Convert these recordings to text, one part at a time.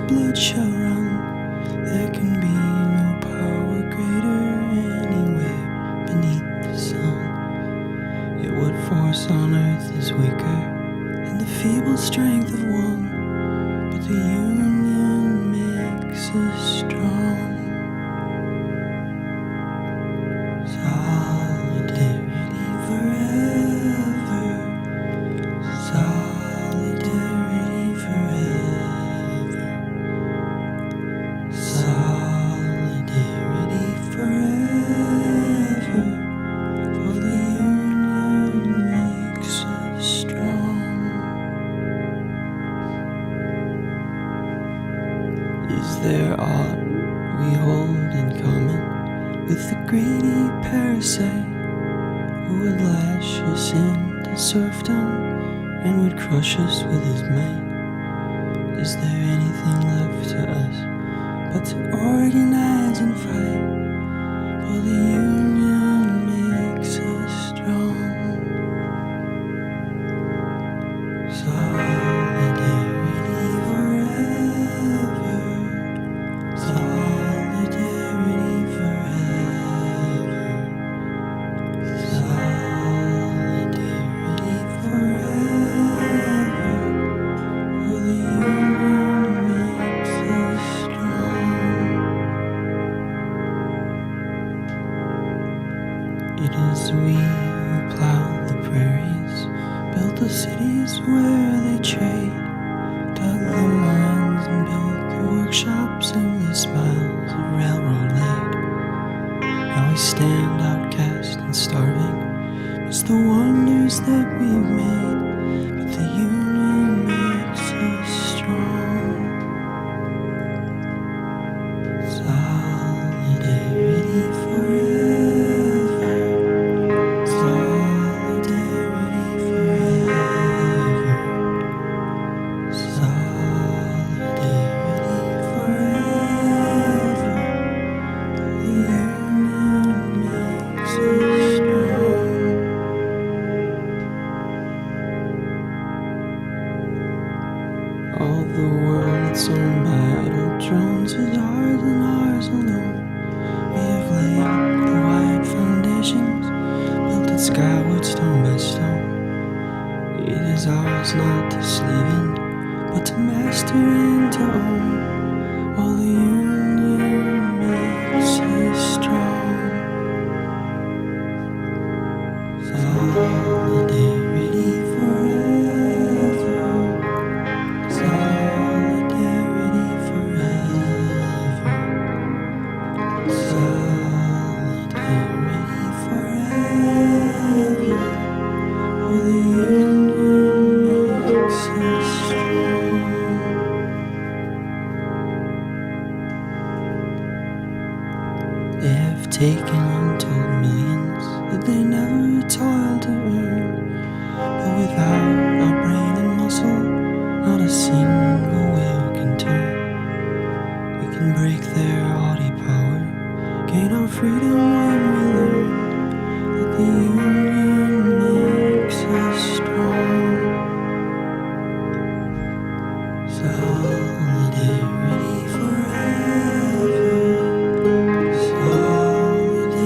blood shall run. There can be no power greater anywhere beneath the sun. Yet what force on earth is weaker than the feeble strength of one? But the union makes us strong. Solidarity forever. Solidarity forever. Solidarity forever. For the union makes us strong. Is there aught we hold in common with the greedy parasite who would lash us into serfdom and would crush us with his might? Is there anything left to us but to organize and fight? For the union makes us strong. Solidarity forever. Solidarity forever. Solidarity forever. For the union makes us strong. It is we who plowed the prairies, built the cities where they trade, dug the mines and built the workshops, endless miles of railroad laid. Now we stand outcast and starving, it's the wonders that we've made, but the union makes us strong. Solidarity forever. Solidarity forever. Solidarity forever. The union makes us strong. All the world that's owned by idle drones is ours and ours alone. We have laid the wide foundations, built it skyward stone by stone. It is ours not to slave in, but to master and to own. While the union makes us strong. Solidarity forever. Solidarity forever. Solidarity forever. For the union makes us strong. They have taken untold millions that they never toiled to earn, but without our brain and muscle, not a single wheel can turn. We can break their haughty power, gain our freedom when we learn that the union makes us strong. Solidarity forever. Solidarity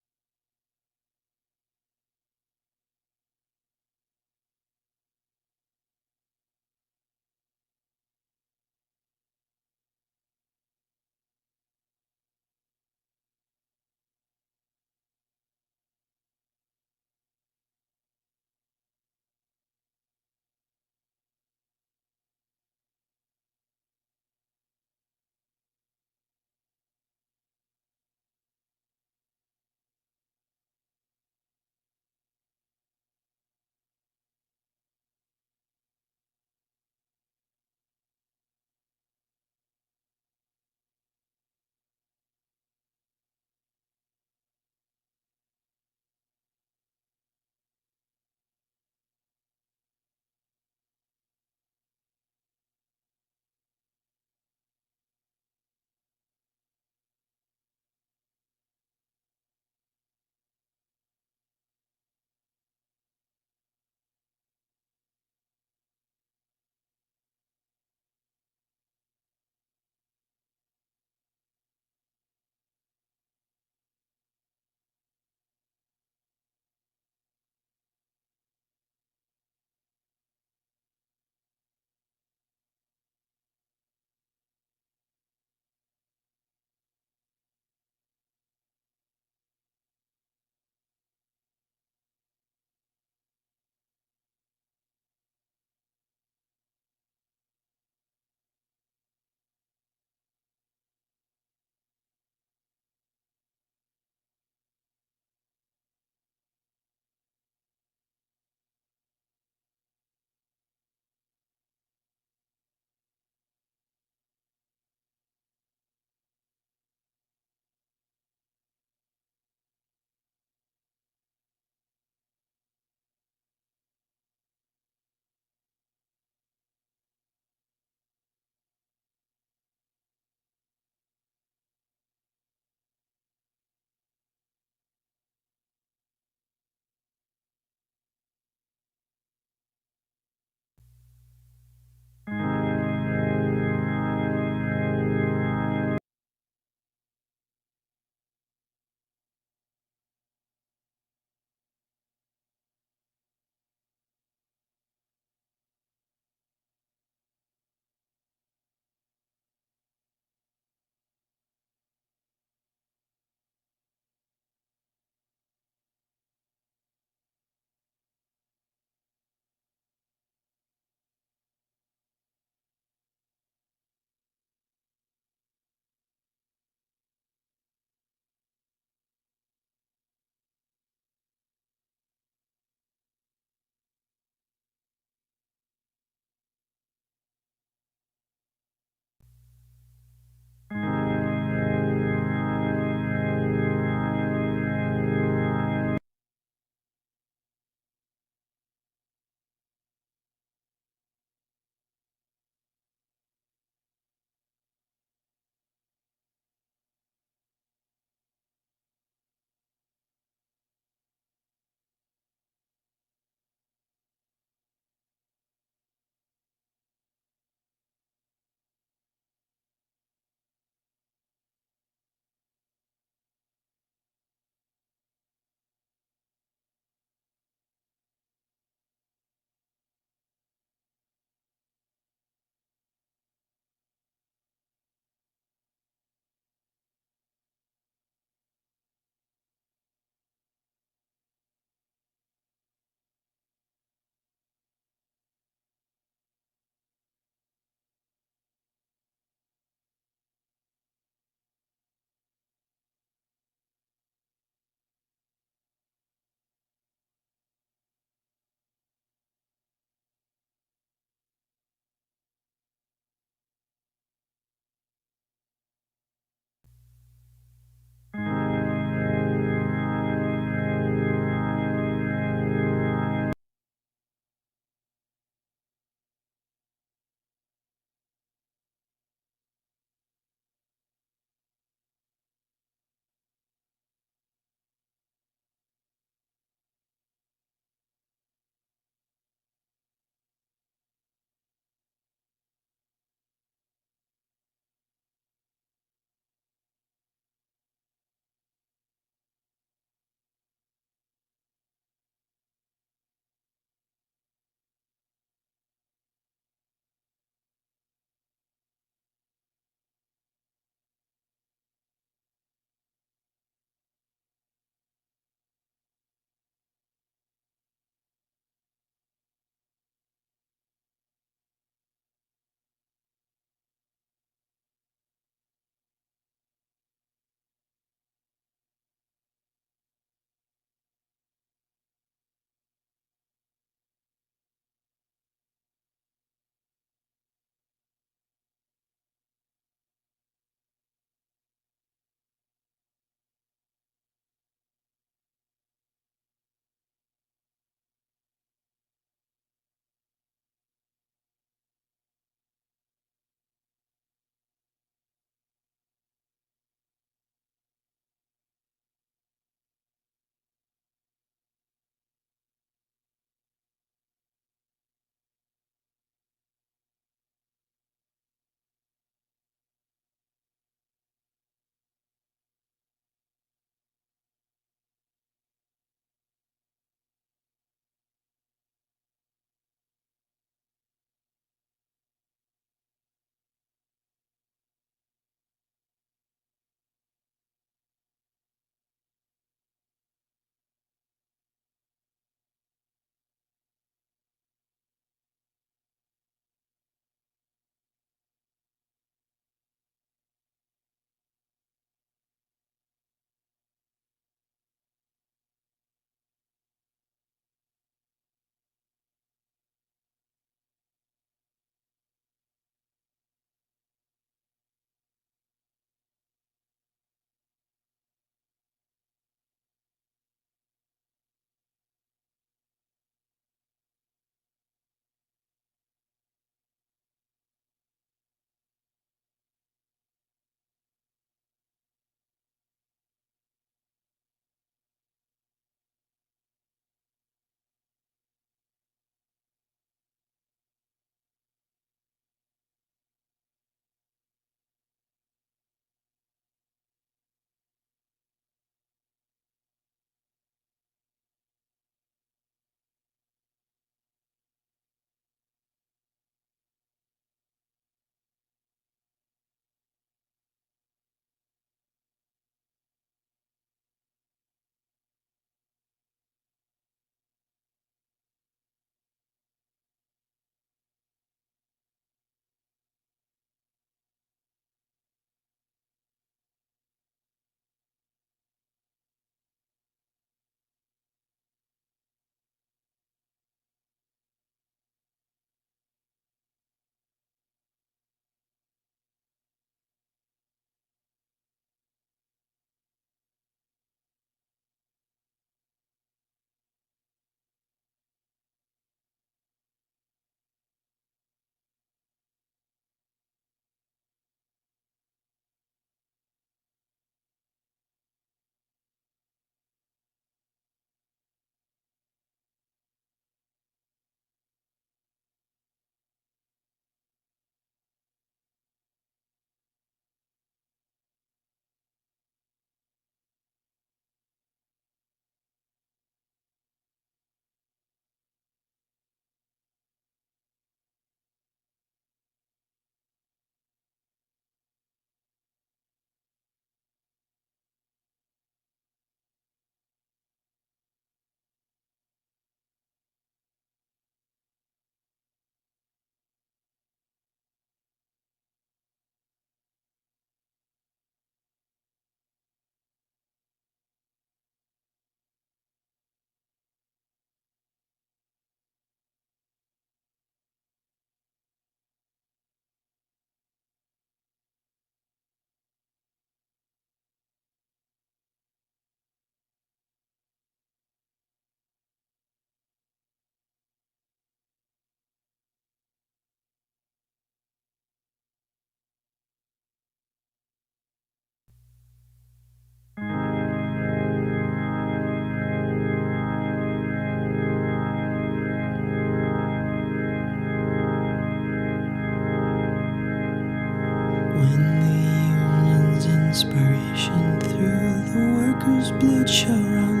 shall run.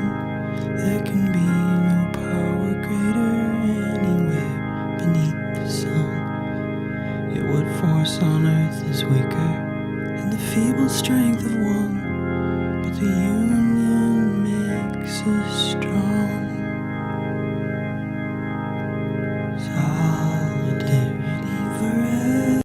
There can be no power greater anywhere beneath the sun. Yet what force on earth is weaker than the feeble strength of one? But the union makes us strong. Solidarity forever.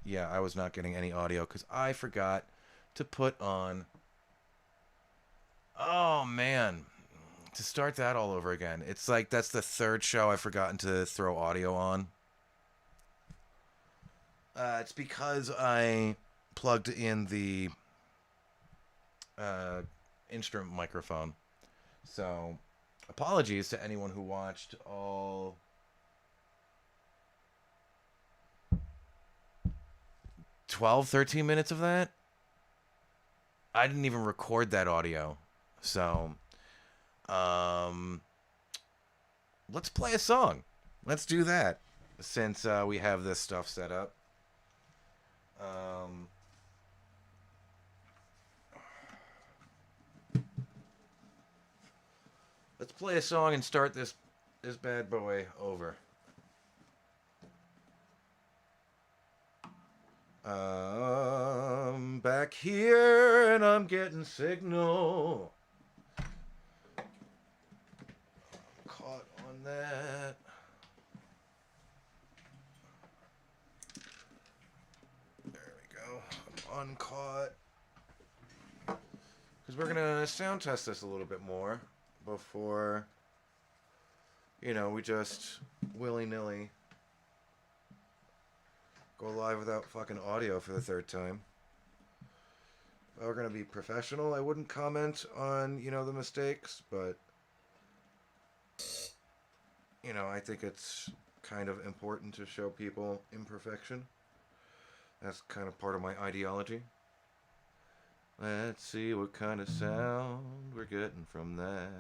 Yeah, I was not getting any audio because I forgot to put on. Oh man, to start that all over again. It's like that's the third show I've forgotten to throw audio on. It's because I plugged in the uh, instrument microphone. So, apologies to anyone who watched all 12, 13 minutes of that. I didn't even record that audio. So, um, let's play a song. Let's do that since we have this stuff set up. Um, let's play a song and start this bad boy over. Back here and I'm getting signal. Caught on that. There we go. I'm uncaught. Because we're going to sound test this a little bit more before, we just willy-nilly go live without fucking audio for the third time. If I were going to be professional, I wouldn't comment on, the mistakes, but, I think it's kind of important to show people imperfection. That's kind of part of my ideology. Let's see what kind of sound we're getting from that.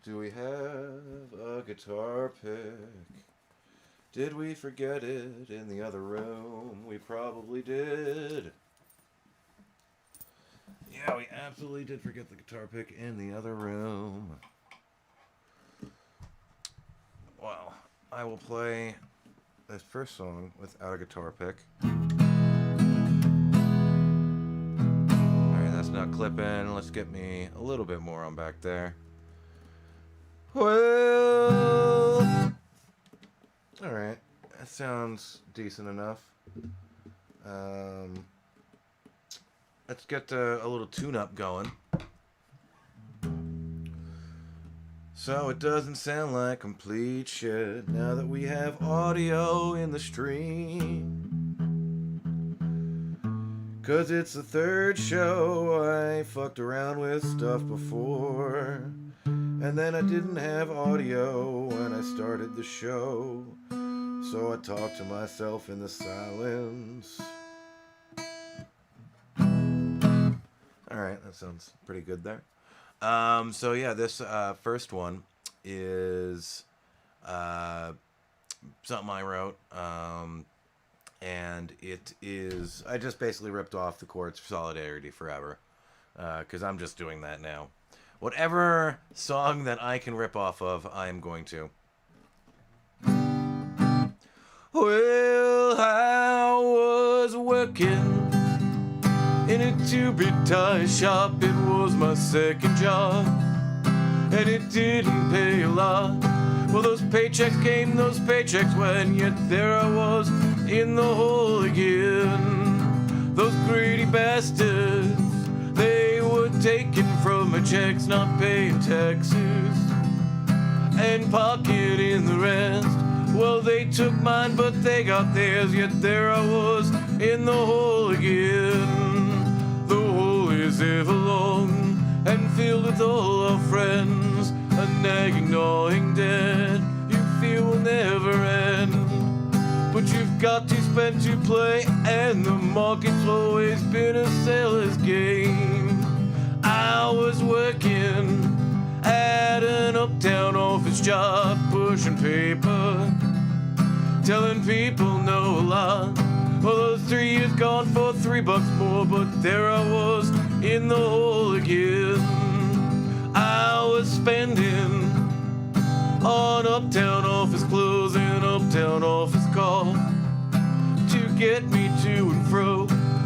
Do we have a guitar pick? Did we forget it in the other room? We probably did. Yeah, we absolutely did forget the guitar pick in the other room. Well, I will play this first song without a guitar pick. Alright, that's not clipping. Let's get me a little bit more on back there. Well, alright, that sounds decent enough. Let's get a little tune-up going. So it doesn't sound like complete shit now that we have audio in the stream. 'Cause it's the third show. I fucked around with stuff before, and then I didn't have audio when I started the show, so I talked to myself in the silence. Alright, that sounds pretty good there. So yeah, this first one is something I wrote, and it is, I just basically ripped off the Chords for Solidarity Forever, because I'm just doing that now. Whatever song that I can rip off of, I am going to. Well, I was working in a two-bit tie shop. It was my second job, and it didn't pay a lot. Well, those paychecks came, those paychecks went, yet there I was in the hole again. Those greedy bastards, they were taking from my checks, not paying taxes, and pocketing the rest. Well, they took mine, but they got theirs, yet there I was in the hole again. The hole is ever long and filled with all our friends, a nagging, gnawing debt you fear will never end. But you've got to spend to play, and the market's always been a seller's game. I was working at an uptown office job, pushing paper, telling people no a lot. Well, those 3 years gone for $3 more, but there I was in the hole again. I was spending on uptown office clothes and uptown office call to get me to and fro,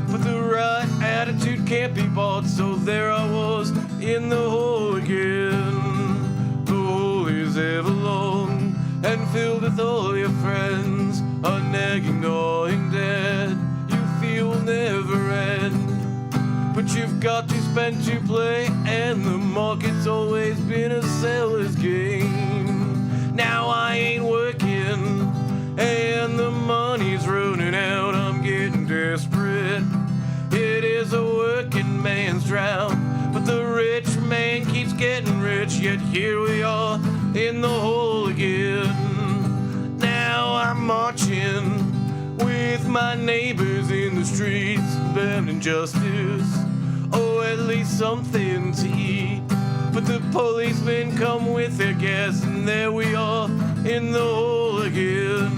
but the right attitude can't be bought, so there I was in the hole again. The hole is ever long and filled with all your friends, a nagging, gnawing debt you feel will never end. But you've got to spend to play, and the market's always been a seller's game. Now I ain't working, and the money's running out. I'm getting desperate. It is a working man's drought, but the rich man keeps getting rich, yet here we are in the hole again. Now I'm marching with my neighbors in the streets, demanding justice, or at least something to eat. But the policemen come with their gas, and there we are in the hole again.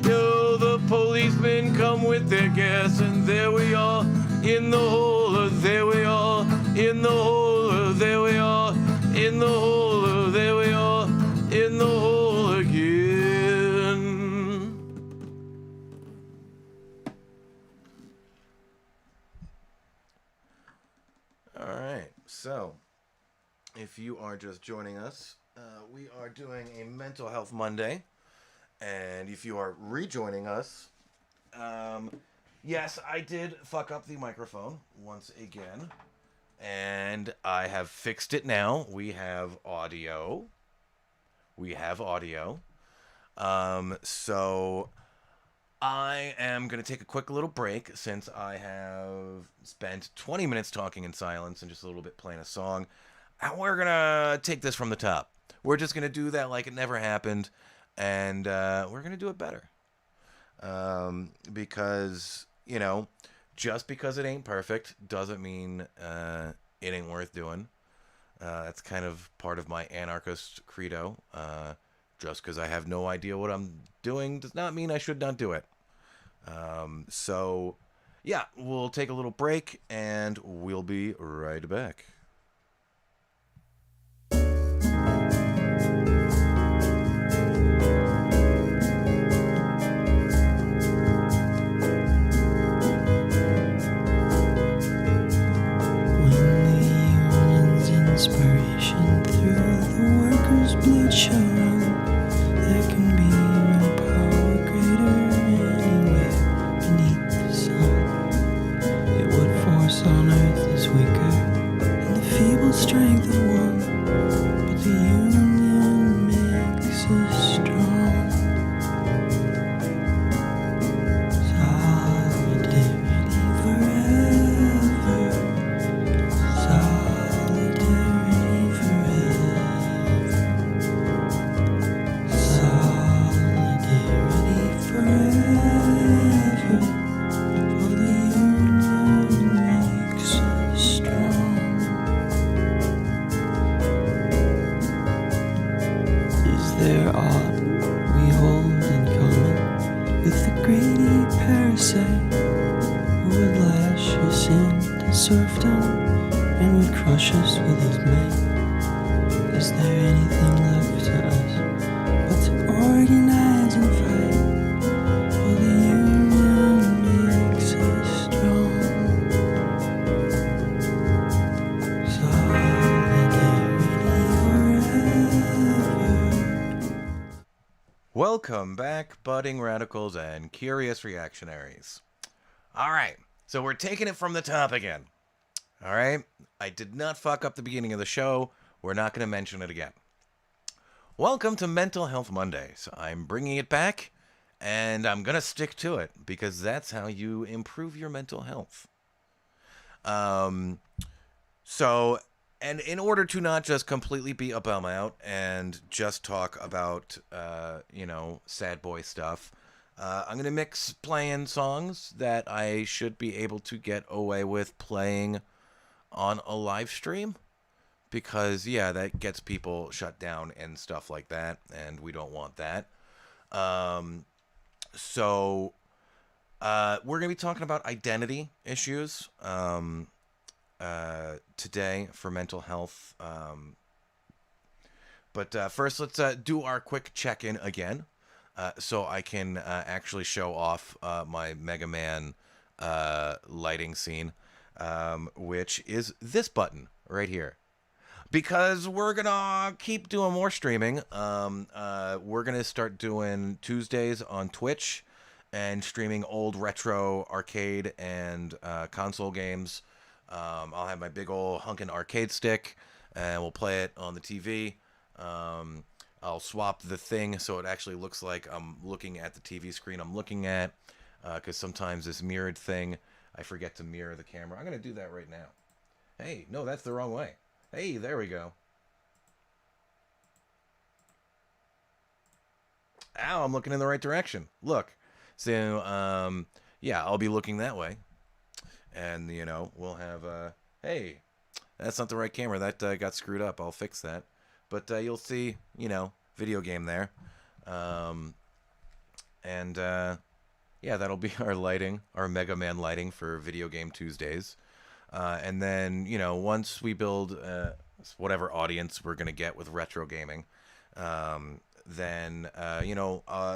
Yo, the policemen come with their gas, and there we are in the hole. There we are in the hole. There we are in the hole. There we are in the hole again. All right, so if you are just joining us, we are doing a Mental Health Monday, and if you are rejoining us, yes, I did fuck up the microphone once again, and I have fixed it now. We have audio. So I am going to take a quick little break since I have spent 20 minutes talking in silence and just a little bit playing a song. And we're going to take this from the top. We're just going to do that like it never happened, and we're going to do it better. Because, you know, just because it ain't perfect doesn't mean it ain't worth doing. That's kind of part of my anarchist credo. Just because I have no idea what I'm doing does not mean I should not do it. So, yeah, we'll take a little break, and we'll be right back. Inspiration through the workers' bloodshot run. There can be no power greater anywhere beneath the sun. Yet what force on earth is weaker than the feeble strength of one? But the universe there aught we hold in common with the greedy parasite who would lash us into serfdom and would crush us with his might? Is there anything left to us but to organize and fight? For the union makes us strong. Welcome back, budding radicals and curious reactionaries. All right, so we're taking it from the top again. All right, I did not fuck up the beginning of the show. We're not going to mention it again. Welcome to Mental Health Mondays. I'm bringing it back, and I'm going to stick to it because that's how you improve your mental health. And in order to not just completely be a bum out and just talk about, sad boy stuff, I'm going to mix playing songs that I should be able to get away with playing on a live stream. Because, yeah, that gets people shut down and stuff like that, and we don't want that. So we're going to be talking about identity issues. Today for mental health. But first, let's do our quick check-in again, so I can actually show off my Mega Man lighting scene, which is this button right here. Because we're gonna keep doing more streaming. We're gonna start doing Tuesdays on Twitch and streaming old retro arcade and console games. I'll have my big old hunkin' arcade stick, and we'll play it on the TV. I'll swap the thing so it actually looks like I'm looking at the TV screen I'm looking at, because sometimes this mirrored thing, I forget to mirror the camera. I'm going to do that right now. Hey, no, that's the wrong way. Hey, there we go. Ow, I'm looking in the right direction. Look. So, yeah, I'll be looking that way. And, we'll have, hey, that's not the right camera. That got screwed up. I'll fix that. But you'll see, video game there. Yeah, that'll be our lighting, our Mega Man lighting for Video Game Tuesdays. And then, once we build whatever audience we're going to get with retro gaming, then,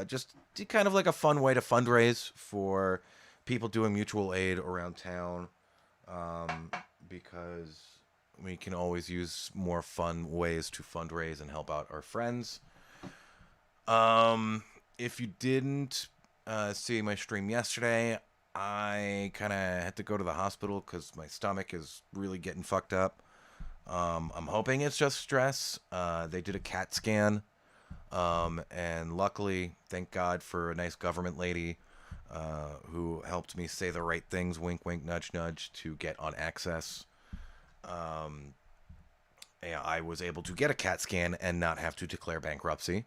just kind of like a fun way to fundraise for people doing mutual aid around town, because we can always use more fun ways to fundraise and help out our friends. If you didn't see my stream yesterday, I kind of had to go to the hospital because my stomach is really getting fucked up. I'm hoping it's just stress. They did a CAT scan, and luckily, thank God for a nice government lady who helped me say the right things, wink, wink, nudge, nudge, to get on access. Yeah, I was able to get a CAT scan and not have to declare bankruptcy.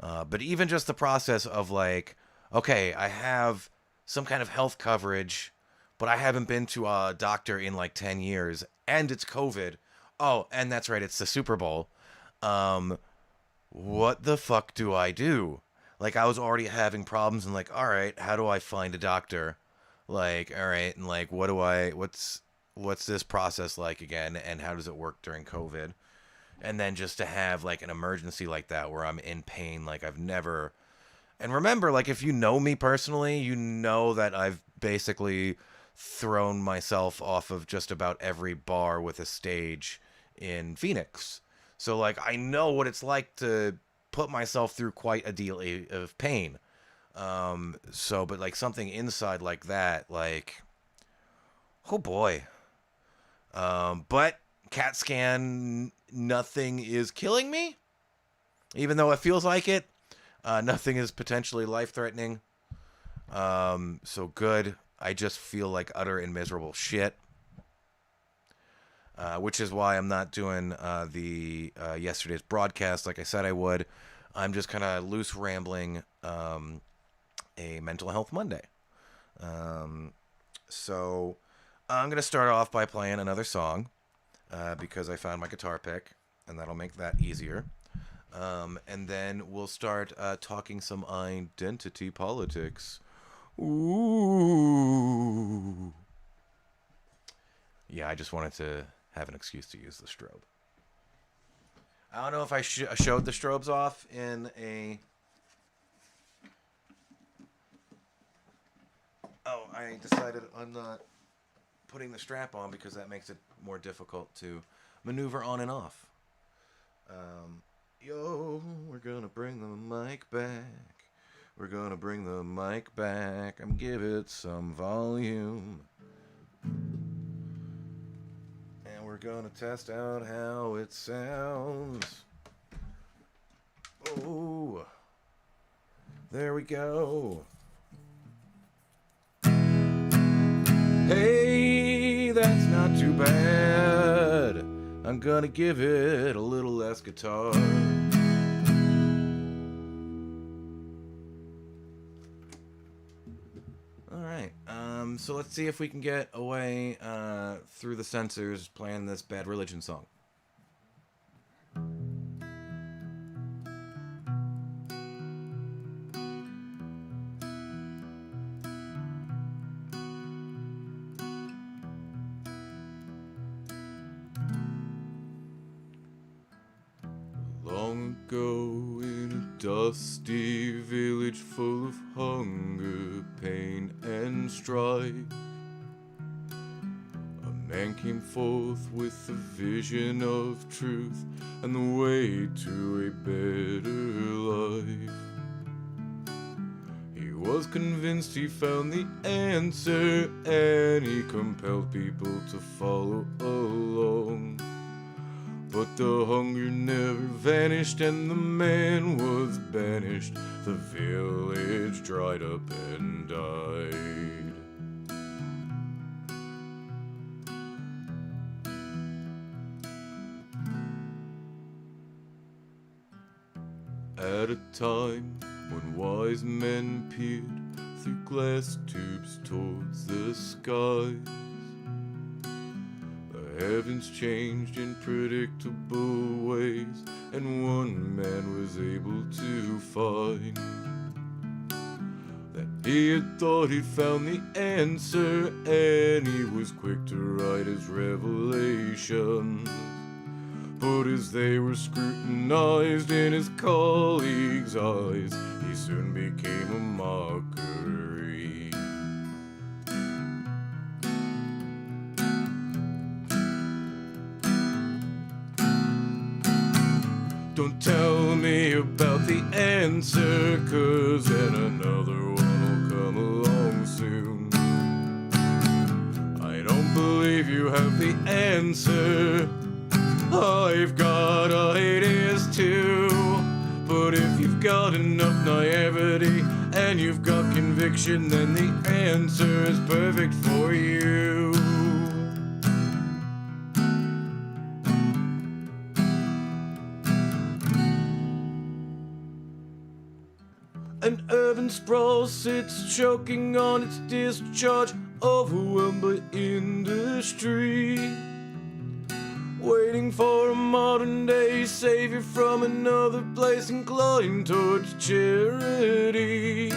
But even just the process of like, okay, I have some kind of health coverage, but I haven't been to a doctor in like 10 years, and it's COVID. Oh, and that's right, it's the Super Bowl. What the fuck do I do? Like, I was already having problems, and like, all right, how do I find a doctor? Like, all right, and like, what's this process like again, and how does it work during COVID? And then just to have like an emergency like that where I'm in pain, like I've never. And remember, like, if you know me personally, you know that I've basically thrown myself off of just about every bar with a stage in Phoenix. So like, I know what it's like to put myself through quite a deal of pain. But like something inside like that, like, oh boy. But CAT scan, nothing is killing me, even though it feels like it. Nothing is potentially life-threatening. So good. I just feel like utter and miserable shit. Which is why I'm not doing the yesterday's broadcast like I said I would. I'm just kind of loose rambling a Mental Health Monday. So I'm going to start off by playing another song because I found my guitar pick, and that'll make that easier. And then we'll start talking some identity politics. Ooh. Yeah, I just wanted to have an excuse to use the strobe. I don't know if I showed the strobes off in a... Oh, I decided I'm not putting the strap on because that makes it more difficult to maneuver on and off. Yo, we're gonna bring the mic back. We're gonna bring the mic back. I'm give it some volume. And we're gonna test out how it sounds. Oh, there we go. Hey, that's not too bad. I'm gonna give it a little less guitar. Alright, so let's see if we can get away through the censors playing this Bad Religion song. Long ago in a dusty village full of hunger, pain and strife, a man came forth with a vision of truth and the way to a better life. He was convinced he found the answer and he compelled people to follow along. But the hunger never vanished and the man was banished. The village dried up and died. At a time when wise men peered through glass tubes towards the skies, heavens changed in predictable ways, and one man was able to find that he had thought he'd found the answer, and he was quick to write his revelations. But as they were scrutinized in his colleagues' eyes, he soon became a mockery. Don't tell me about the answer, 'cause then another one will come along soon. I don't believe you have the answer. I've got ideas too. But if you've got enough naivety and you've got conviction, then the answer is perfect for you. An urban sprawl sits choking on its discharge, overwhelmed by industry, waiting for a modern day savior from another place, inclined towards charity.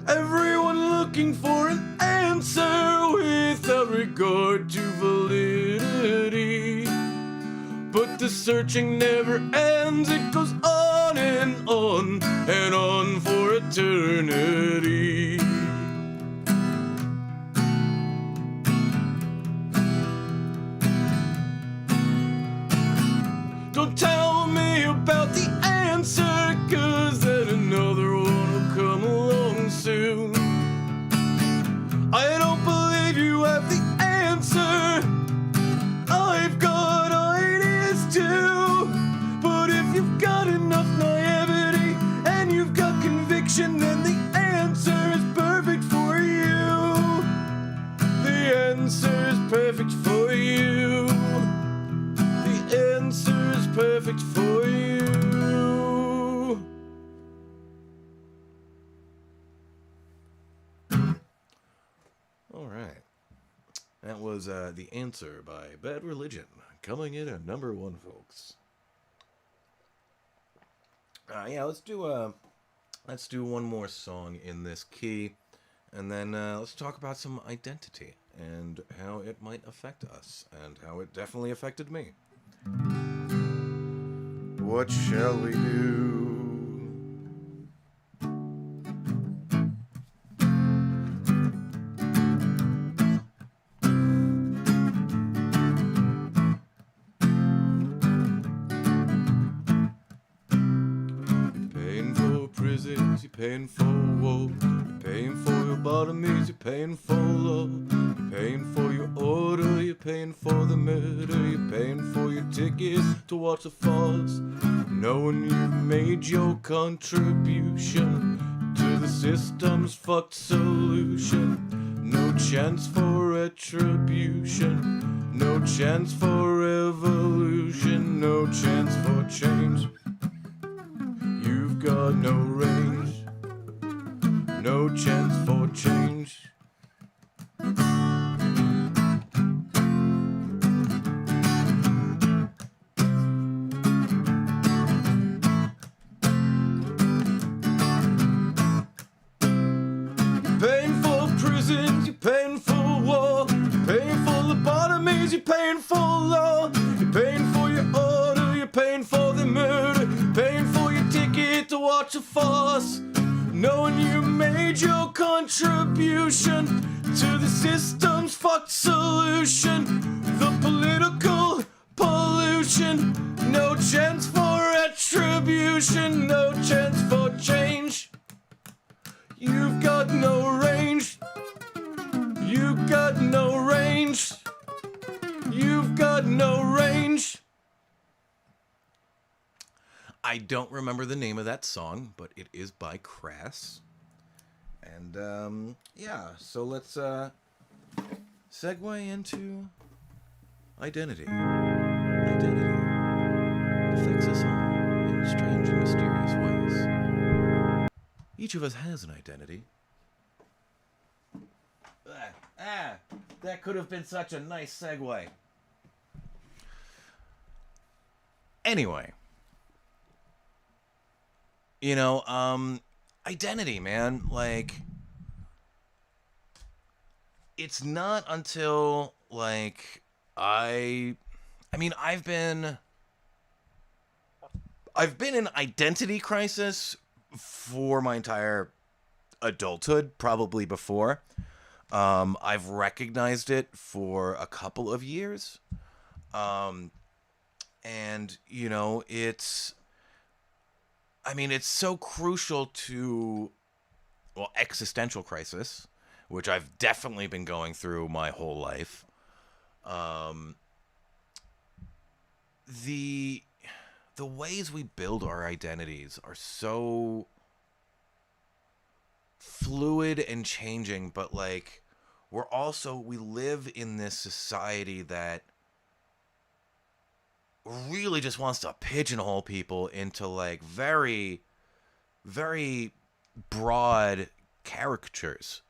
Everyone looking for an answer without regard to validity. But the searching never ends, it goes on and on and on for eternity. Don't tell me about the answer, 'cause then another one will come along soon. I don't believe you have the answer. I've got ideas too. But if you've got enough naivety and you've got conviction, then the answer is perfect for you. The answer is perfect for you. The answer is perfect for you. All right. That was The Answer by Bad Religion, coming in at number 1, folks. Yeah, let's do one more song in this key, and then let's talk about some identity and how it might affect us, and how it definitely affected me. What shall we do? Paying for prisons, you're paying for war. You're paying for your bottomies, you're paying for law. You're paying for your order, you're paying for the murder. You're paying for your ticket to watch the falls. Knowing you've made your contribution to the system's fucked solution. No chance for retribution. No chance for revolution. No chance for change. You've got no range, no chance for change. You're paying for prisons, you're paying for war. You're paying for lobotomies, you're paying for law. You're paying for your order, you're paying for the murder. You're paying for your ticket to watch a farce. Knowing you made your contribution to the system's fucked solution. The political pollution. No chance for retribution. No chance for change. You've got no range. You've got no range. You've got no range. I don't remember the name of that song, but it is by Crass. And, yeah, so let's, segue into identity. Identity affects us all in strange and mysterious ways. Each of us has an identity. That could have been such a nice segue. Anyway. You know, identity, man. Like, it's not until, like, I've been in identity crisis for my entire adulthood, probably before. I've recognized it for a couple of years. And, you know, it's so crucial to, well, existential crisis, which I've definitely been going through my whole life. The ways we build our identities are so fluid and changing, but like we live in this society that really just wants to pigeonhole people into like very, very broad caricatures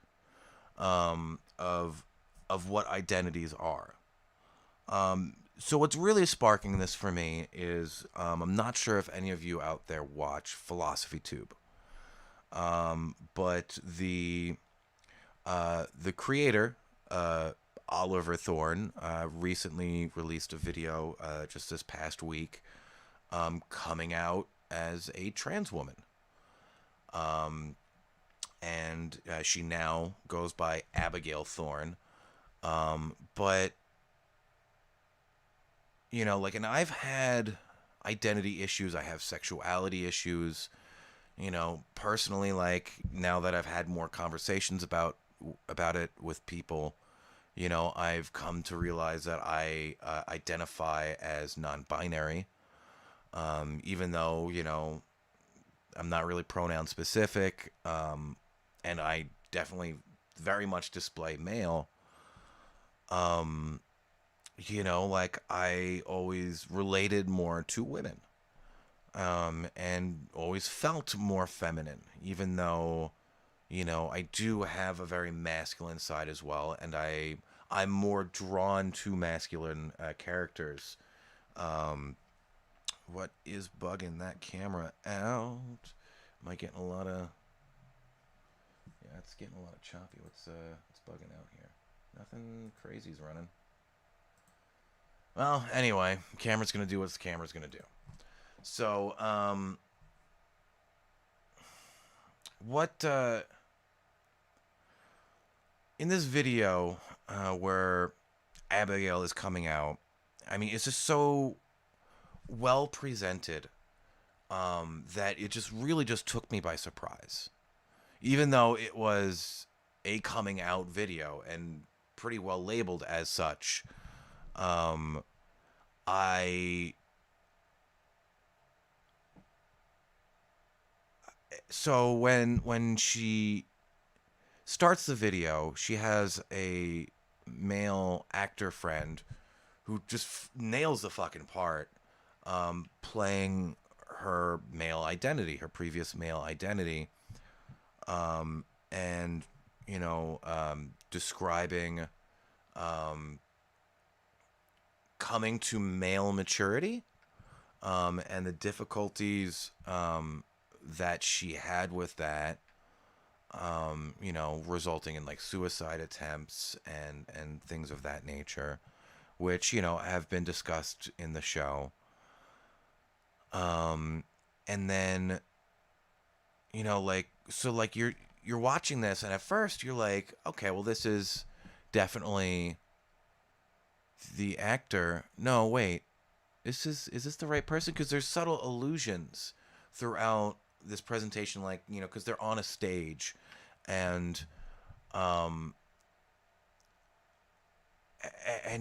of what identities are. So what's really sparking this for me is I'm not sure if any of you out there watch Philosophy Tube, but the creator, Oliver Thorne, recently released a video just this past week coming out as a trans woman. And she now goes by Abigail Thorne. But, you know, like, and I've had identity issues. I have sexuality issues. You know, personally, like, now that I've had more conversations about it with people, you know, I've come to realize that I identify as non-binary, even though, you know, I'm not really pronoun specific, and I definitely very much display male. You know, like, I always related more to women, and always felt more feminine, even though, you know, I do have a very masculine side as well, and I'm more drawn to masculine characters, What is bugging that camera out? Am I getting a lot of... Yeah, it's getting a lot of choppy. What's bugging out here? Nothing crazy's running. Well, anyway, camera's gonna do what the camera's gonna do. So, what, in this video, where Abigail is coming out, I mean, it's just so well presented, that it just really just took me by surprise. Even though it was a coming out video and pretty well labeled as such, I so when she starts the video, she has a male actor friend who just nails the fucking part, playing her male identity, her previous male identity, and describing coming to male maturity, and the difficulties that she had with that, resulting in like suicide attempts and things of that nature, which have been discussed in the show. And then you're watching this, and at first you're like, okay, well, this is definitely the actor. No, wait, is this the right person? Because there's subtle allusions throughout this presentation, like, because they're on a stage, and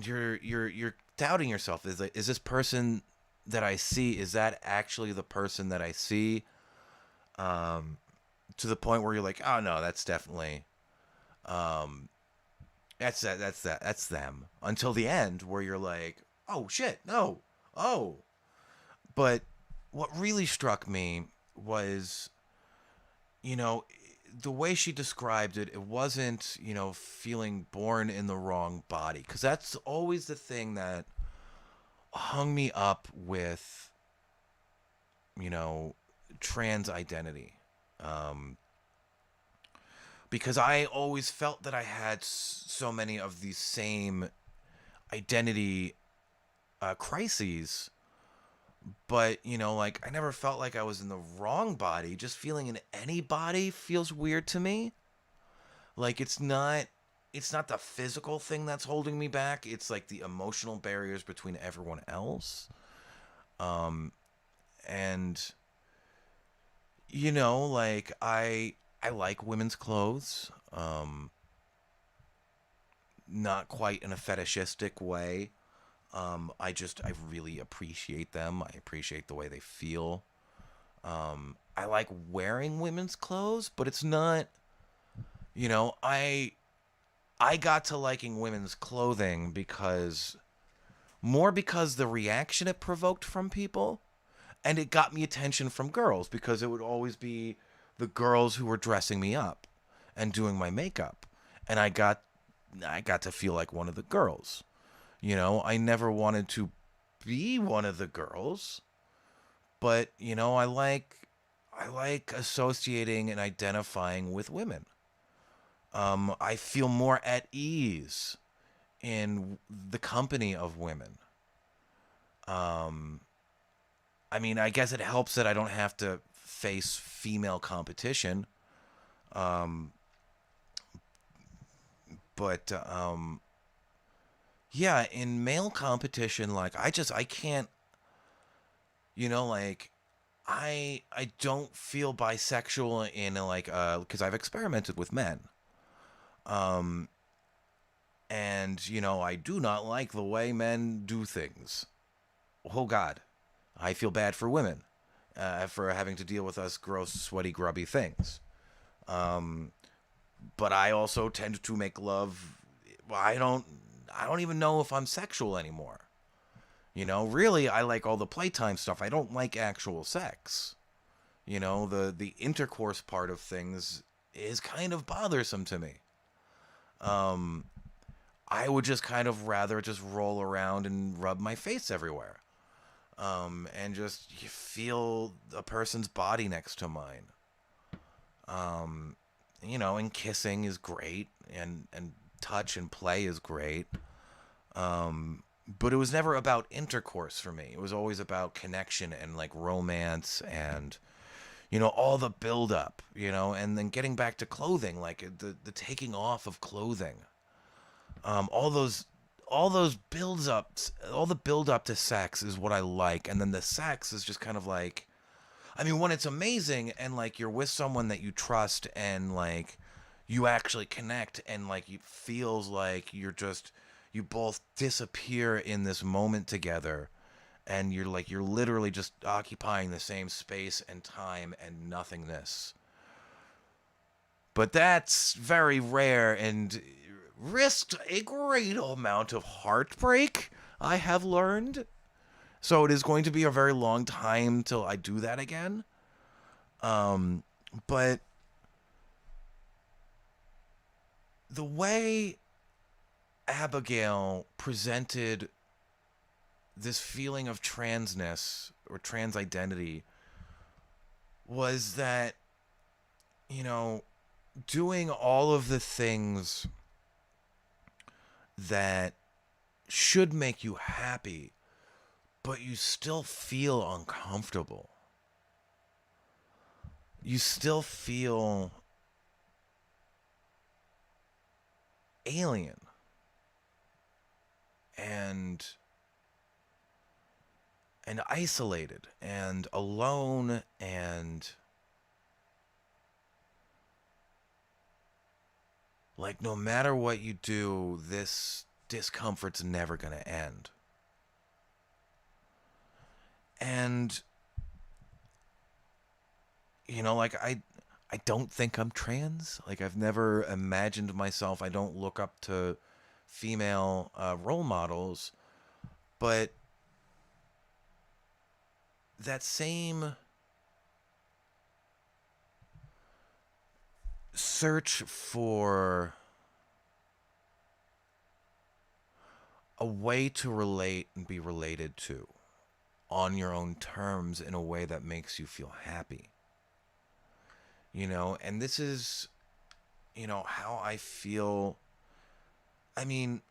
you're doubting yourself. Is this person that I see, is that actually the person that I see? To the point where you're like, oh no, that's definitely, that's them. Until the end, where you're like, oh shit, no, oh. But what really struck me was, the way she described it. It wasn't, feeling born in the wrong body, because that's always the thing that hung me up with, trans identity. Because I always felt that I had so many of these same identity crises, but I never felt like I was in the wrong body. Just feeling in any body feels weird to me. Like it's not the physical thing that's holding me back. It's like the emotional barriers between everyone else. And I like women's clothes. Not quite in a fetishistic way. I really appreciate them. I appreciate the way they feel. I like wearing women's clothes, but it's not, I got to liking women's clothing because the reaction it provoked from people, and it got me attention from girls, because it would always be the girls who were dressing me up and doing my makeup, and I got to feel like one of the girls. I never wanted to be one of the girls, but I like associating and identifying with women. I feel more at ease in the company of women. I mean, I guess it helps that I don't have to face female competition. But yeah, in male competition, like I can't, I don't feel bisexual in because I've experimented with men. And I do not like the way men do things. Oh God, I feel bad for women, for having to deal with us gross, sweaty, grubby things. But I also tend to make love. Well, I don't even know if I'm sexual anymore. Really, I like all the playtime stuff. I don't like actual sex. The intercourse part of things is kind of bothersome to me. I would just kind of rather just roll around and rub my face everywhere. and just you feel a person's body next to mine. And kissing is great, and touch and play is great. But it was never about intercourse for me. It was always about connection and like romance and all the build up, and then getting back to clothing, like the taking off of clothing. All those builds ups, all the build up to sex is what I like, and then the sex is just kind of like, I mean, when it's amazing and like you're with someone that you trust and like you actually connect and like it feels like you both disappear in this moment together, and you're literally just occupying the same space and time and nothingness. But that's very rare and risked a great amount of heartbreak, I have learned. So it is going to be a very long time till I do that again. But the way Abigail presented this feeling of transness or trans identity was that, doing all of the things that should make you happy, but you still feel uncomfortable. You still feel alien and isolated and alone, and like no matter what you do, this discomfort's never going to end. And like I don't think I'm trans. Like I've never imagined myself. I don't look up to female role models, but that same search for a way to relate and be related to on your own terms in a way that makes you feel happy. And this is, how I feel. I mean,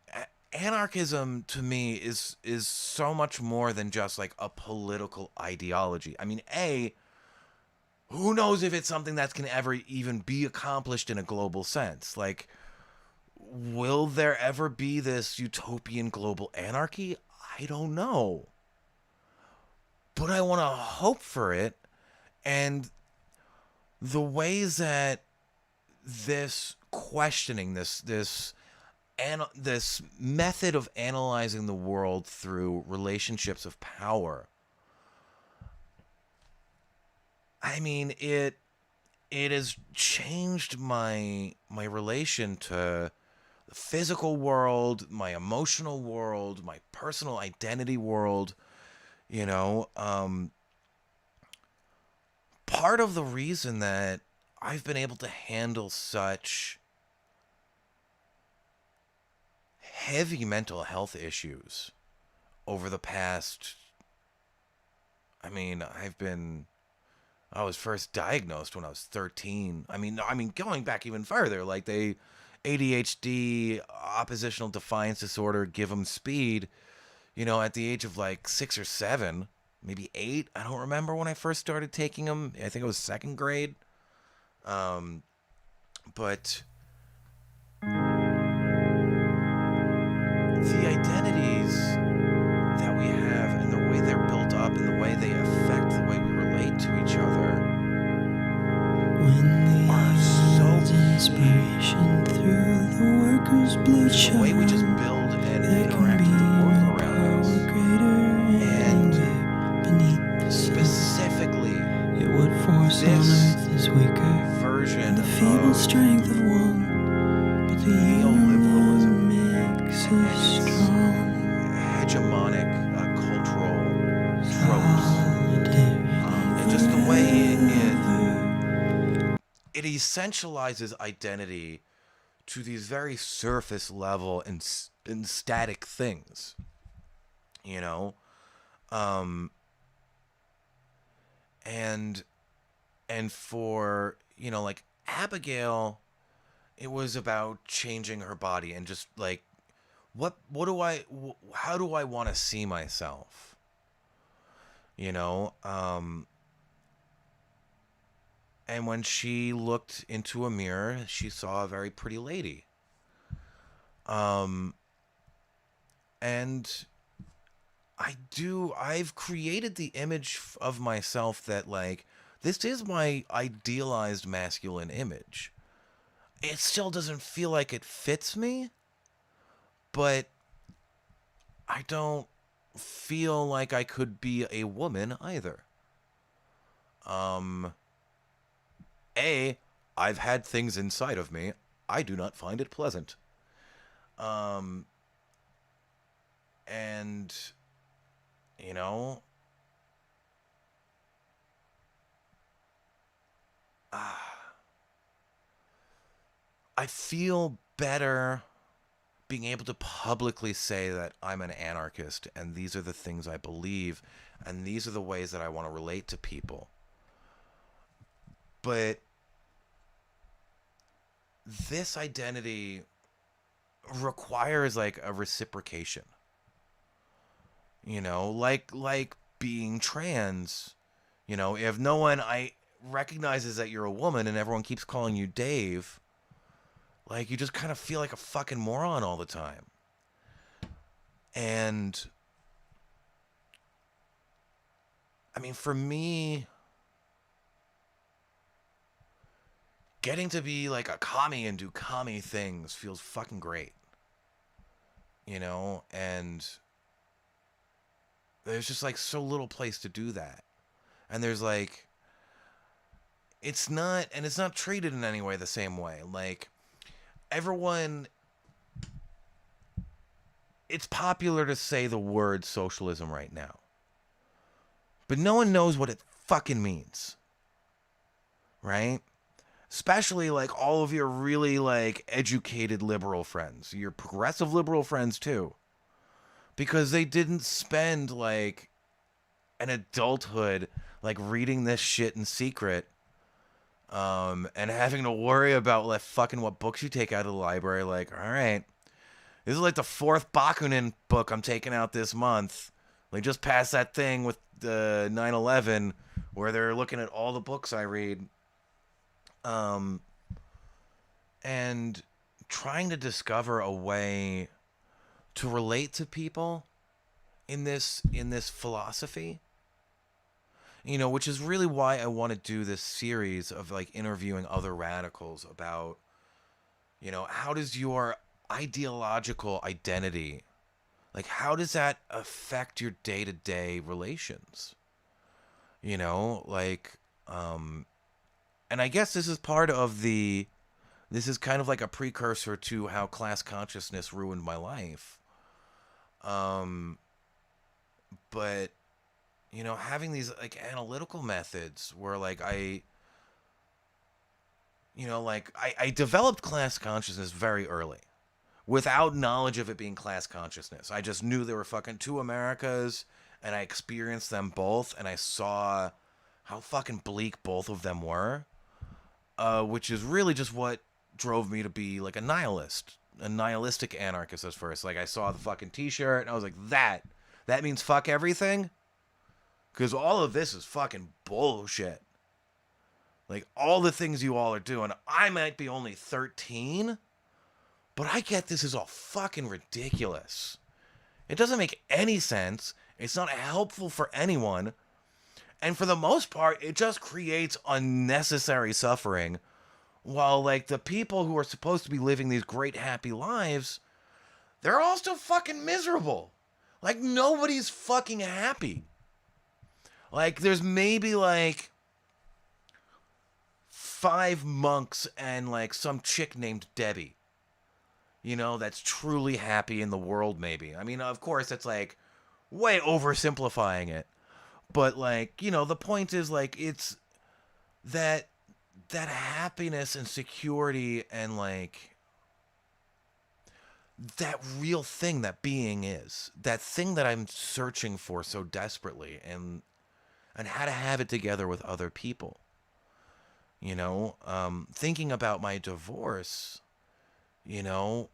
anarchism to me is so much more than just like a political ideology. I mean, who knows if it's something that's can ever even be accomplished in a global sense? Like, will there ever be this utopian global anarchy? I don't know. But I want to hope for it. And the ways that this questioning, this method of analyzing the world through relationships of power, I mean, it has changed my relation to the physical world, my emotional world, my personal identity world. Part of the reason that I've been able to handle such heavy mental health issues over the past, I was first diagnosed when I was 13. I mean, going back even further, like ADHD, oppositional defiance disorder, give them speed, at the age of like 6 or 7, maybe 8. I don't remember when I first started taking them. I think it was second grade. But the identities that we have and the way they're built up and the way they affect the way we relate to each other are so inspiration through the workers' bloodshot. The way we just build and interact with the world around us. And beneath the specifically, it would force on earth is weaker version than the feeble of strength of one, but the neoliberalism makes us strong. Hegemonic cultural tropes. And just the way it essentializes identity to these very surface level and static things. and for, you know, like Abigail, it was about changing her body and just like what do I how do I want to see myself, you know? And when she looked into a mirror, she saw a very pretty lady. Um, and I've created the image of myself that, like, this is my idealized masculine image. It still doesn't feel like it fits me, but I don't feel like I could be a woman either. Um, A, I've had things inside of me. I do not find it pleasant. Um, and, you know, I feel better being able to publicly say that I'm an anarchist and these are the things I believe and these are the ways that I want to relate to people. But this identity requires like a reciprocation. You know, like being trans, you know, if no one I recognizes that you're a woman and everyone keeps calling you Dave, like you just kind of feel like a fucking moron all the time. And I mean, for me, getting to be like a commie and do commie things feels fucking great. You know, and there's just like so little place to do that. And there's like it's not treated in any way the same way. Like everyone it's popular to say the word socialism right now. But no one knows what it fucking means. Right? Especially like all of your really like educated liberal friends, your progressive liberal friends too. Because they didn't spend like an adulthood like reading this shit in secret and having to worry about like fucking what books you take out of the library. Like, all right, this is like the fourth Bakunin book I'm taking out this month. Like, just past that thing with the 9/11 where they're looking at all the books I read. And trying to discover a way to relate to people in this philosophy, you know, which is really why I want to do this series of like interviewing other radicals about, you know, how does your ideological identity, like how does that affect your day-to-day relations, you know, like and I guess this is part of this is kind of like a precursor to how class consciousness ruined my life. But you know, having these like analytical methods where like I developed class consciousness very early without knowledge of it being class consciousness. I just knew there were fucking two Americas and I experienced them both and I saw how fucking bleak both of them were. Which is really just what drove me to be like a nihilistic anarchist at first. Like I saw the fucking t-shirt and I was like, that means fuck everything? Because all of this is fucking bullshit. Like, all the things you all are doing, I might be only 13, but I get this is all fucking ridiculous. It doesn't make any sense. It's not helpful for anyone. And for the most part, it just creates unnecessary suffering. While, like, the people who are supposed to be living these great, happy lives, they're all still fucking miserable. Like, nobody's fucking happy. Like, there's maybe, like, 5 monks and, like, some chick named Debbie. You know, that's truly happy in the world, maybe. I mean, of course, it's, like, way oversimplifying it. But, like, you know, the point is, like, it's that happiness and security and, like, that real thing that being is. That thing that I'm searching for so desperately. And and how to have it together with other people. Thinking about my divorce, you know,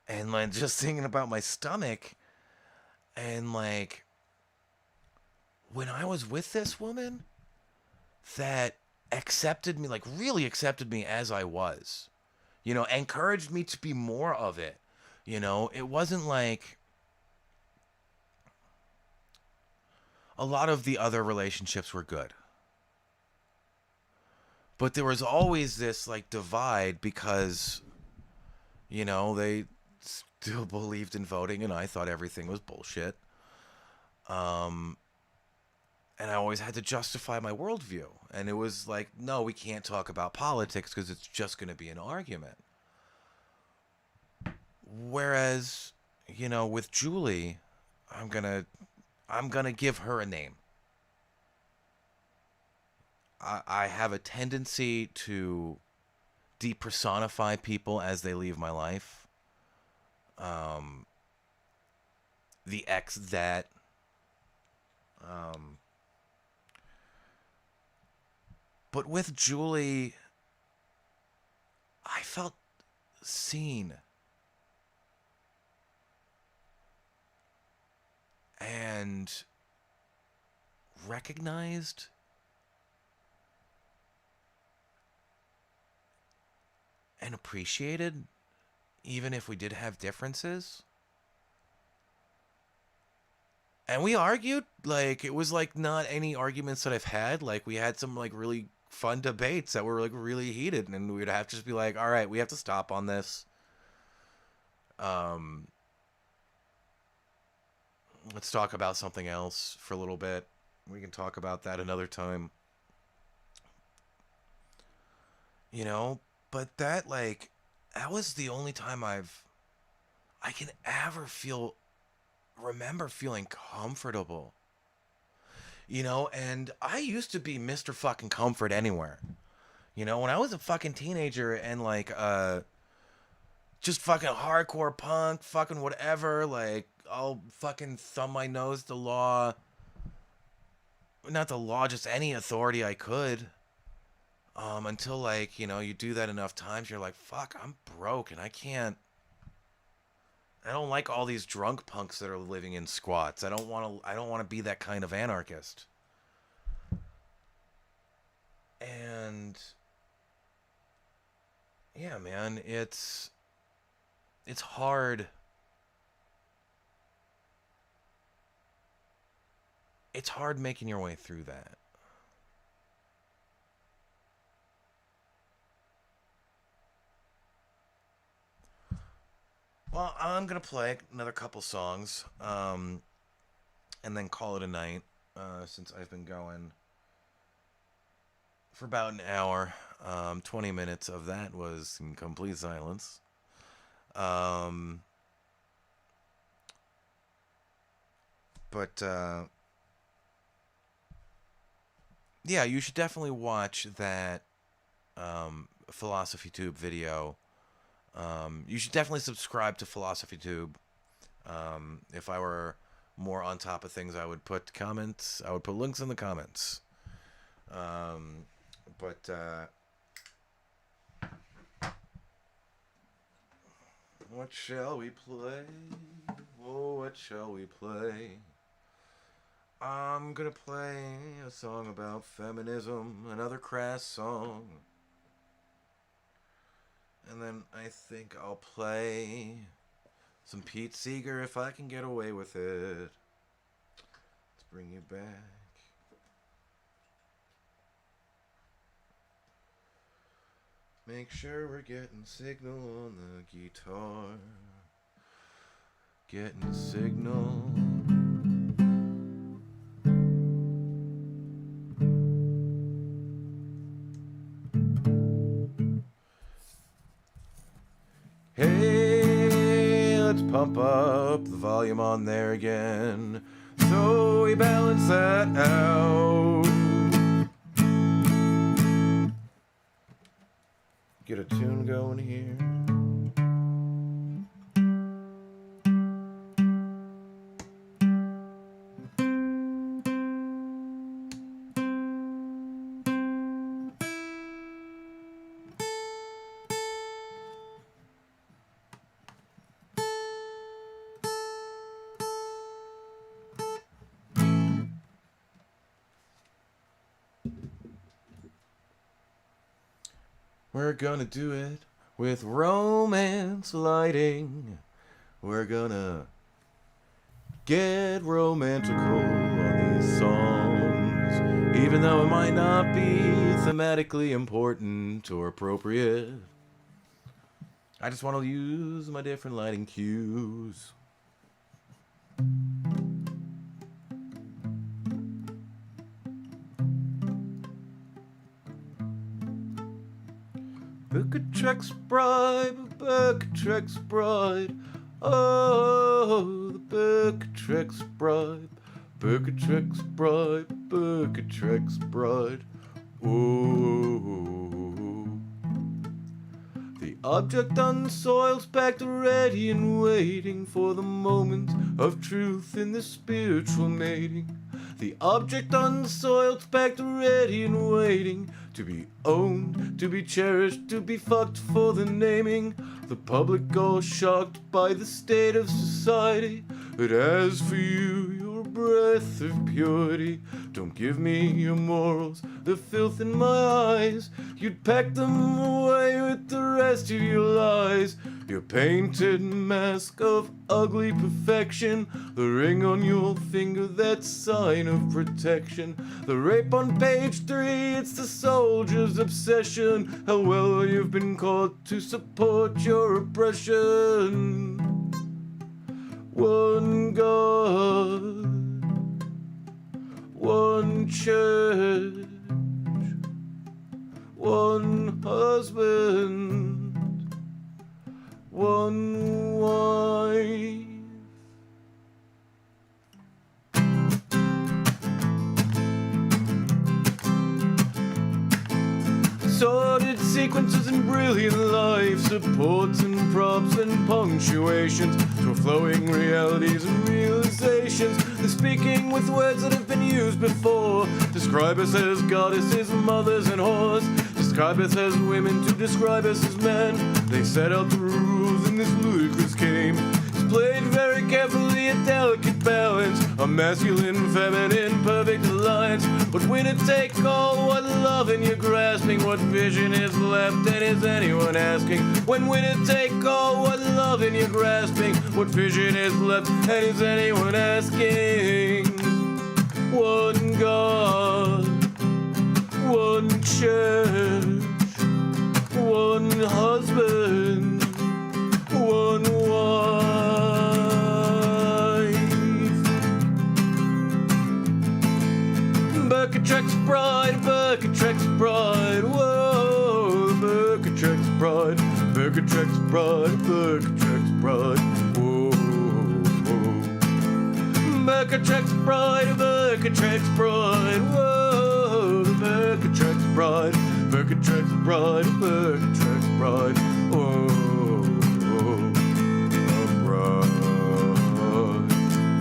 and like just thinking about my stomach, and like when I was with this woman that accepted me, like really accepted me as I was, encouraged me to be more of it. It wasn't like a lot of the other relationships were good. But there was always this like divide because, they still believed in voting and I thought everything was bullshit. Um, and I always had to justify my worldview. And it was like, no, we can't talk about politics because it's just going to be an argument. Whereas, with Julie, I'm gonna give her a name. I have a tendency to depersonify people as they leave my life. Um, the ex that. Um, but with Julie, I felt seen. And recognized. And appreciated, even if we did have differences. And we argued, like, it was like not any arguments that I've had. Like, we had some like really fun debates that were like really heated, and we'd have to just be like, all right, we have to stop on this. Um, let's talk about something else for a little bit. We can talk about that another time. But that was the only time I can ever remember feeling comfortable. And I used to be Mr. fucking Comfort anywhere. When I was a fucking teenager and just fucking hardcore punk, fucking whatever, like I'll fucking thumb my nose to law. Not the law, just any authority I could. Until you do that enough times, you're like, fuck, I'm broke and I don't like all these drunk punks that are living in squats. I don't want to be that kind of anarchist. And yeah, man, it's hard. It's hard making your way through that. Well, I'm going to play another couple songs and then call it a night since I've been going for about an hour. 20 minutes of that was in complete silence. But yeah, you should definitely watch that Philosophy Tube video. You should definitely subscribe to Philosophy Tube. If I were more on top of things, I would put comments. I would put links in the comments. But what shall we play? Oh, what shall we play? I'm gonna play a song about feminism, another Crass song. And then I think I'll play some Pete Seeger if I can get away with it. Let's bring you back. Make sure we're getting signal on the guitar. Getting signal. Hey, let's pump up the volume on there again, so we balance that out. Get a tune going here. We're gonna do it with romance lighting. We're gonna get romantical on these songs, even though it might not be thematically important or appropriate. I just want to use my different lighting cues. Berkatrex bride, Berkatrex bride. Oh, the Berkatrex bride, Berkatrex bride, Berkatrex bride. Oh, the object unsoiled, packed ready and waiting for the moment of truth in the spiritual mating. The object unsoiled, packed ready and waiting to be owned, to be cherished, to be fucked for the naming. The public all shocked by the state of society. But as for you, your breath of purity, don't give me your morals, the filth in my eyes. You'd pack them away with the rest of your lies. Your painted mask of ugly perfection, the ring on your finger, that sign of protection. The rape on page 3, it's the soldier's obsession. How well you've been caught to support your oppression. One God, one church, one husband, one wife. Sordid sequences and brilliant life supports and props and punctuations to flowing realities and realizations. They're speaking with words that have been used before. Describe us as goddesses, mothers, and whores. Describe us as women to describe us as men. They set out the rules in this ludicrous game. It's played very carefully, a delicate balance, a masculine, feminine, perfect alliance. But when it take all, what love in you're grasping, what vision is left, and is anyone asking? When it take all, what love in you're grasping, what vision is left, and is anyone asking? One God, one church, one husband, one wife. Berkatrex bride, Berkatrex bride, whoa, Berkatrex bride, Berkatrex bride, Berkatrex bride, whoa, whoa. Berkatrex bride, Berkatrex bride, whoa, Berkatrex bride, Berkatrex bride, Berkatrex bride, whoa, whoa. A bride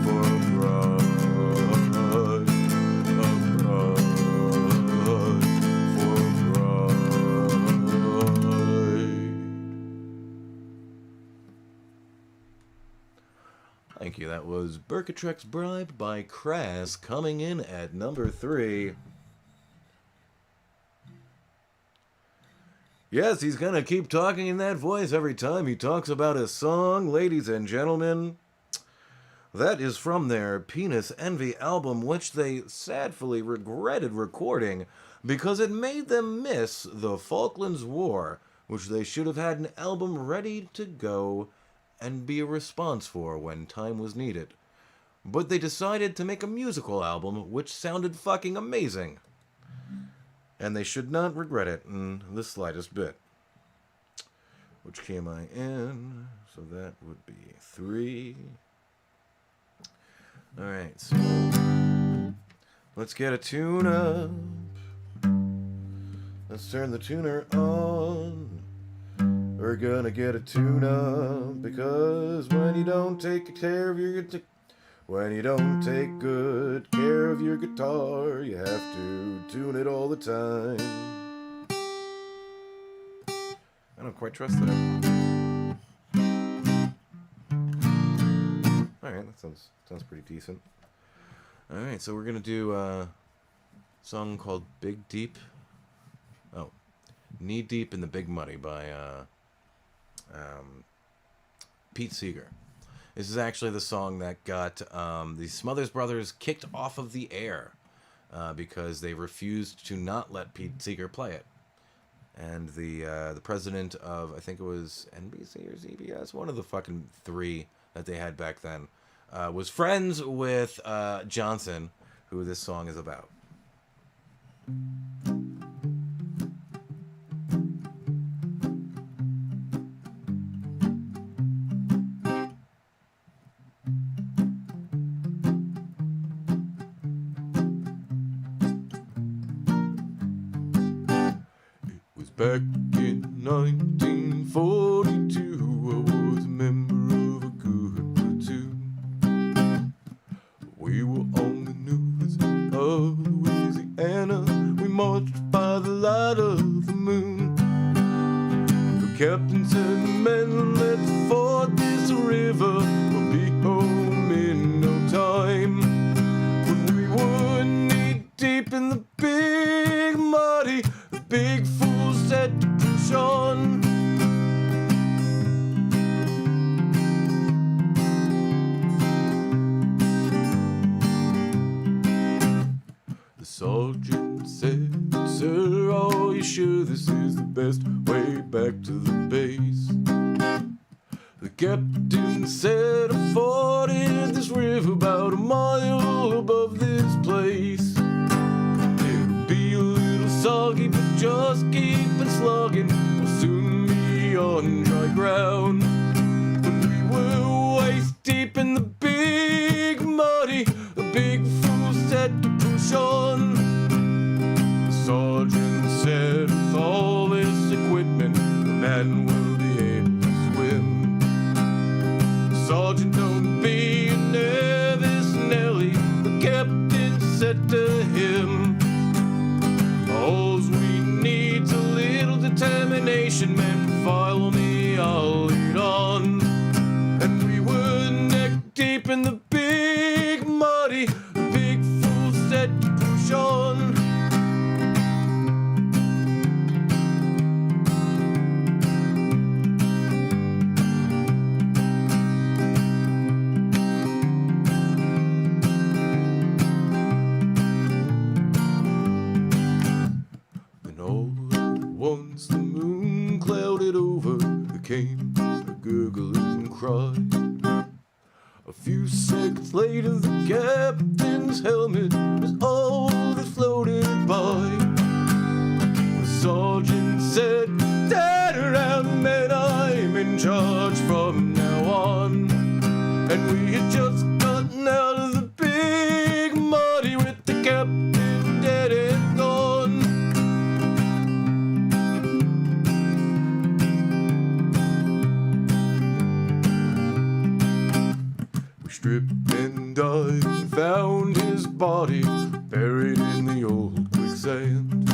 for a bride, a bride for a bride. Thank you. That was Berkatrex Bride by Crass, coming in at number 3. Yes, he's gonna keep talking in that voice every time he talks about a song, ladies and gentlemen. That is from their Penis Envy album, which they sadly regretted recording because it made them miss the Falklands War, which they should have had an album ready to go and be a response for when time was needed. But they decided to make a musical album, which sounded fucking amazing. And they should not regret it in the slightest bit. Which key am I in? So that would be 3. Alright, so let's get a tune up. Let's turn the tuner on. We're gonna get a tune up, because when you don't take care of your guitar, when you don't take good care of your guitar, you have to tune it all the time. I don't quite trust that. Alright, that sounds pretty decent. Alright, so we're gonna do a song called Big Deep. Oh. Knee Deep in the Big Muddy by Pete Seeger. This is actually the song that got the Smothers Brothers kicked off of the air because they refused to not let Pete Seeger play it. And the president of, I think it was NBC or CBS, one of the fucking three that they had back then, was friends with Johnson, who this song is about. Back in 1942, I was a member of a good platoon. We were on the news of Louisiana. We marched by the light of the moon. The captain said, "Men, let's ford this river. We'll be home in no time." But we were knee deep in the big muddy, the big fool said to push on. The sergeant said, "Sir, are you sure this is the best way back to the base?" The captain said, "I forded this river about a mile above this place. It'll be a little soggy, but just keep it slugging. We'll soon be on dry ground." But we were waist deep in the big muddy, the big fool said to push on. The sergeant said, "With all this equipment, the man will be able to swim." The sergeant, "Don't be a nervous Nelly," the captain said to him. "All's we need's a little determination, man. Follow me, I'll lead on." And we were neck deep in the big muddy, the big fool said to push on. Then all at once the moon clouded over. There came a gurgling cry. A few seconds later, the captain's helmet was all that floated by. The sergeant said, "Turn around, men, I'm in charge from now on." And we had just gotten out of the big muddy with the captain dead and gone. We stripped and dug and found his body buried in the old quicksand.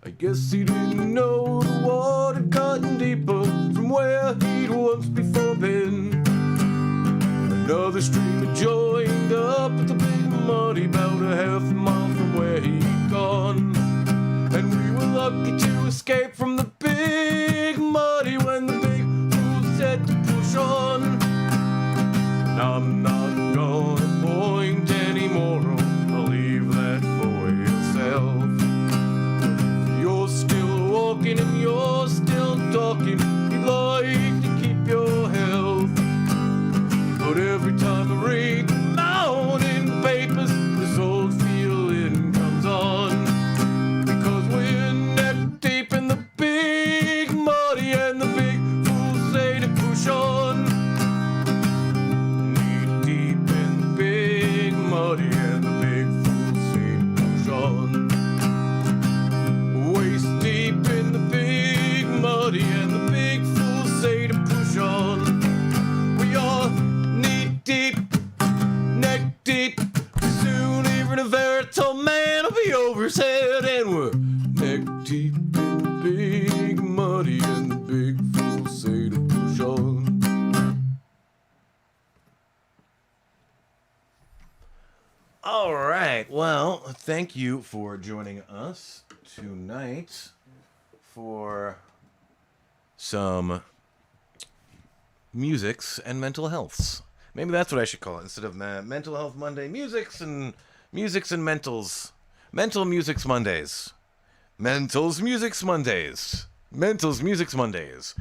I guess he didn't know the water gotten deeper from where he'd once before been. Another stream had joined up with the big muddy about a half a mile from where he'd gone. And we were lucky to escape from the big muddy when the big fool said to push on. Now I'm not gonna point anymore, I'll leave that for yourself. If you're still walking and you're still talking, you'd like to keep your health. But every time I read the morning papers, this old feeling comes on. Because we're neck deep in the big muddy and the big fools say to push on. Knee deep in the big muddy and the big fools say to push on. Waist deep in the big muddy and the big fools say to push on. We are knee deep, neck deep. Soon even a veritable man will be over his head. And we're neck deep in the big muddy and the big fools say to push on. All right. Well, thank you for joining us tonight for some musics and mental healths. Maybe that's what I should call it instead of Mental Health Monday. Musics and mentals. Mental Musics Mondays. Mentals Musics Mondays. Mentals Musics Mondays.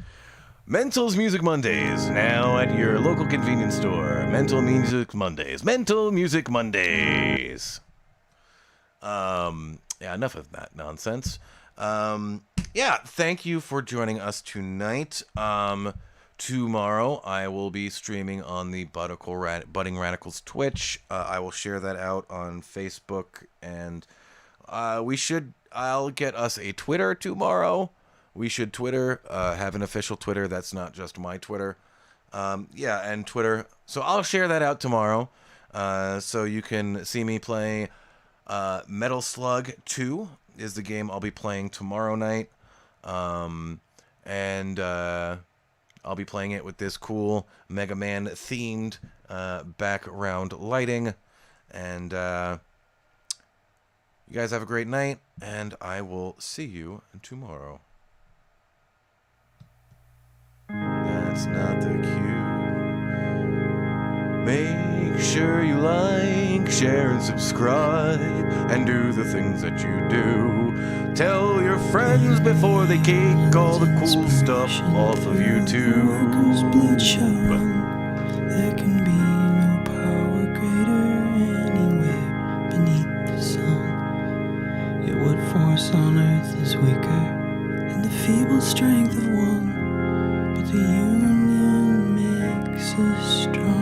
Mentals Music Mondays, now at your local convenience store. Mental Music Mondays. Mental Music Mondays. Yeah, enough of that nonsense. Yeah, thank you for joining us tonight. Tomorrow I will be streaming on the Budding Radicals Twitch. I will share that out on Facebook, and I'll get us a Twitter tomorrow. We should Twitter, have an official Twitter that's not just my Twitter. Yeah, and Twitter. So I'll share that out tomorrow. So you can see me play Metal Slug 2 is the game I'll be playing tomorrow night. And I'll be playing it with this cool Mega Man themed background lighting. And you guys have a great night, and I will see you tomorrow. That's not the cue. Make sure you like, share, and subscribe, and do the things that you do. Tell your friends before they kick all the cool stuff off of YouTube. There can be no power greater anywhere beneath the sun. Yet what force on earth is weaker than the feeble strength of one? But the union makes us strong.